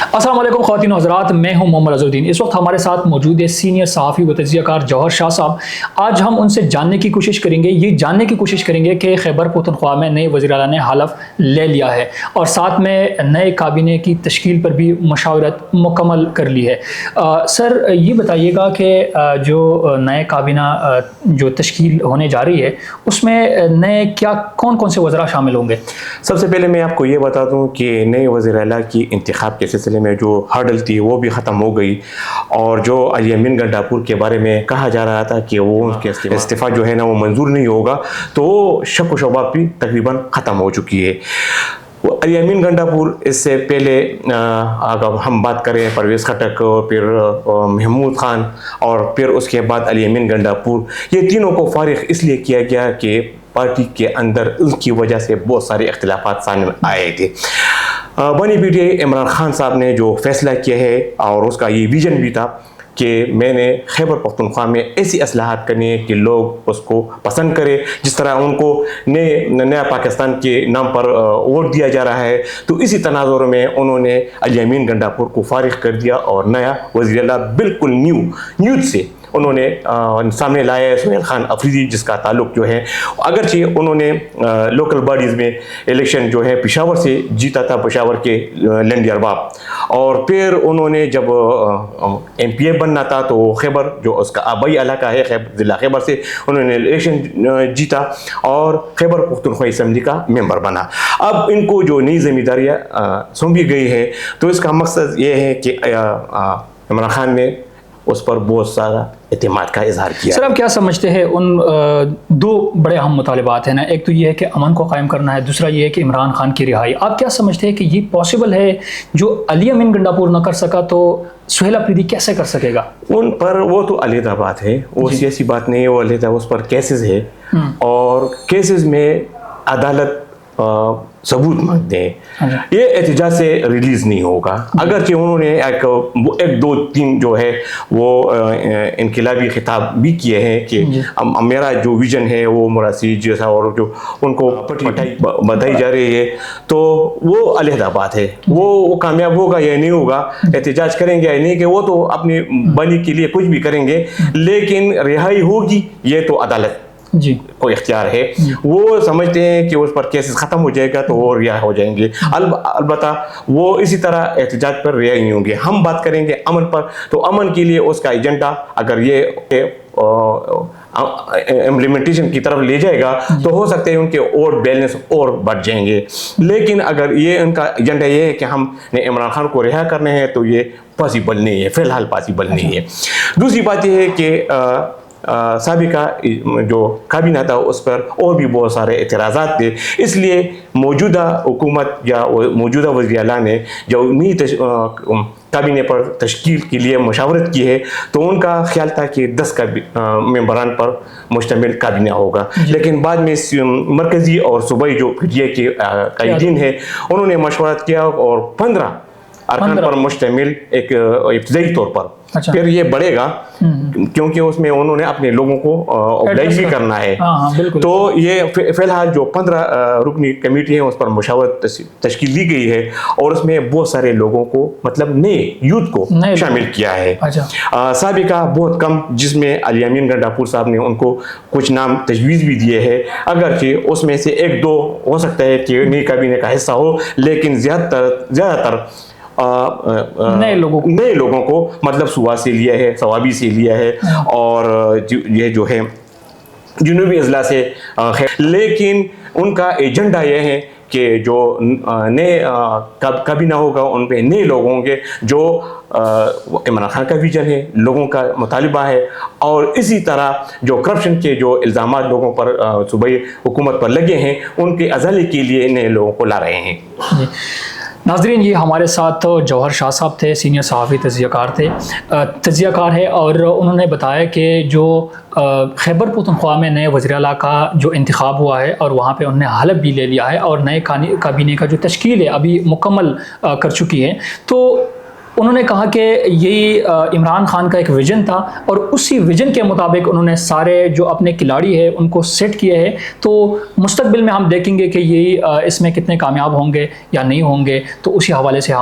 अस्सलाम वालेकुम ख़वातीन व हज़रात, मैं हूं मोहम्मद अज़हरुद्दीन। इस वक्त हमारे साथ मौजूद है सीनियर सहाफ़ी व तज़कियाकार जौहर शाह साहब। आज हम उनसे जानने की कोशिश करेंगे कि खैबर पख्तूनख्वा में नए वज़ीर-ए-आला ने हलफ ले लिया है और साथ में नए काबीने की तश्कील पर भी मशावरत मुकम्मल कर ली है। सर ये बताइएगा कि जो नए काबीना जो तश्कील होने जा रही है उसमें नए कौन कौन से वज़रा शामिल होंगे? सबसे पहले मैं आपको ये बता दूं कि नए वज़ीर-ए-आला की इंतखाब के सिलसिले में जो हर्डल थी वो भी ख़त्म हो गई, और जो अली अमीन गंडापुर के बारे में कहा जा रहा था कि वो उसके इस्तीफ़ा जो है ना वो मंजूर नहीं होगा, तो शक व शुबा भी तकरीबन ख़त्म हो चुकी है। अली अमीन गंडापुर इससे पहले अगर हम बात करें परवेज़ खटक, फिर महमूद ख़ान और फिर उसके बाद अली अमीन गंडापुर, ये तीनों को फारिग इसलिए किया गया कि पार्टी के अंदर उनकी वजह से बहुत सारे इख्तिलाफात सामने आए थे। बनी बेटे इमरान खान साहब ने जो फैसला किया है, और उसका ये विजन भी था कि मैंने खैबर पख्तूनख्वा में ऐसी असलाहत करनी है कि लोग उसको पसंद करें, जिस तरह उनको नया पाकिस्तान के नाम पर वोट दिया जा रहा है, तो इसी तनाजुर में उन्होंने अली अमीन गंडापुर को फारिग कर दिया और नया वज़ीर-ए-आला बिल्कुल न्यूज से उन्होंने सामने लाया है सुहेल खान अफरीदी, जिसका ताल्लुक जो है अगरचे उन्होंने लोकल बॉडीज़ में इलेक्शन जो है पेशावर से जीता था, पेशावर के लंडी अरबाब, और फिर उन्होंने जब MPA बनना था तो खैबर जो उसका आबाई इलाका है ज़िला खैबर से उन्होंने इलेक्शन जीता और खैबर पख्तूनख्वा असम्बली का मेंबर बना। अब इनको जो नई जिम्मेदारियाँ सौंपी गई है, तो इसका मकसद ये है कि इमरान खान ने उस पर बहुत सारा एतमाद का इजहार किया। सर, आप क्या समझते हैं उन दो बड़े अहम मुतालिबात हैं ना, एक तो ये है कि अमन को कायम करना है, दूसरा ये है कि इमरान खान की रिहाई। आप क्या समझते हैं कि ये पॉसिबल है? जो अली अमीन गंडापुर ना कर सका तो सुहेल अफरीदी कैसे कर सकेगा? उन पर वो तो अलहदा बात है, वो सियासी बात नहीं है, वो अलहदा उस पर केसेस है और केसेस में अदालत सबूत मांगते हैं। ये एहतजाज से रिलीज़ नहीं होगा। अगरचे उन्होंने एक दो तीन जो है वो इनकलाबी खिताब भी किए हैं कि मेरा जो विजन है वो मुरासी जैसा, और जो उनको बताई जा रही है, तो वो अलहदा बात है। वो कामयाब होगा या नहीं होगा, एहतजाज करेंगे या नहीं, कि वो तो अपनी बनी के लिए कुछ भी करेंगे, लेकिन रिहाई होगी ये तो अदालत जी को इख्तियार है। वो समझते हैं कि उस पर केसेस ख़त्म हो जाएगा तो वो रिहा हो जाएंगे। अलबत्ता वो इसी तरह एहतजाज पर रिहा नहीं होंगे। हम बात करेंगे अमन पर, तो अमन के लिए उसका एजेंडा अगर ये इम्प्लीमेंटेशन की तरफ ले जाएगा तो हो सकते हैं उनके वोट बैलेंस और बढ़ जाएंगे। लेकिन अगर ये उनका एजेंडा ये है कि हमने इमरान खान को रिहा करने हैं, तो ये पॉसिबल नहीं है, फ़िलहाल पॉसिबल नहीं है। दूसरी बात यह है कि साबिका जो काबीना था उस पर और भी बहुत सारे एतराज़ात थे, इसलिए मौजूदा हुकूमत या मौजूदा वज़ीर-ए-आला ने जब नई काबीने पर तश्कील के लिए मशावरत की है, तो उनका ख्याल था कि 10 मेंबरान पर मुश्तमिल काबीना होगा, लेकिन बाद में मरकज़ी और सूबाई जो PTI के कायदीन है उन्होंने मशवरत किया और 15 अरकान पर मुश्तमिल एक इब्तदाई तौर पर, फिर ये बढ़ेगा क्योंकि उसमें उन्होंने अपने लोगों को ऑब्लाइज भी करना है। तो ये फ़िलहाल जो 15 रुकनी कमेटी है उस पर मुशावरत तश्कील दी गई है, और उसमें बहुत सारे लोगों को मतलब नए यूथ को शामिल किया है। साबिका बहुत कम, जिसमें अली अमीन गंडापुर साहब ने उनको कुछ नाम तजवीज़ भी दिए हैं, अगरचे उसमें से एक दो हो सकता है कि नई काबीने का हिस्सा हो, लेकिन ज़्यादातर नए लोगों को मतलब सुवा से लिया है, सवाबी से लिया है, और ये जो है जुनूबी अजला से है। लेकिन उनका एजेंडा यह है कि जो नए काबीना होगा उन पे नए लोग होंगे, जो इमरान खान का विजन है, लोगों का मुतालिबा है, और इसी तरह जो करप्शन के जो इल्ज़ाम लोगों पर सूबाई हुकूमत पर लगे हैं उनके अज़ाले के लिए नए लोगों को ला रहे हैं। नाज़रीन, ये हमारे साथ जौहर शाह साहब थे, सीनियर सहाफ़ी तज़कियाकार है, और उन्होंने बताया कि जो खैबर पख्तूनख्वा में नए वज़ीर-ए-आला का जो इंतखाब हुआ है और वहाँ पे उन्होंने हलफ भी ले लिया है और नए काबीने का जो तश्कील है अभी मुकम्मल कर चुकी है। तो उन्होंने कहा कि यही इमरान खान का एक विजन था और उसी विजन के मुताबिक उन्होंने सारे जो अपने खिलाड़ी हैं उनको सेट किए हैं। तो मुस्तकबिल में हम देखेंगे कि यही इसमें कितने कामयाब होंगे या नहीं होंगे, तो उसी हवाले से हम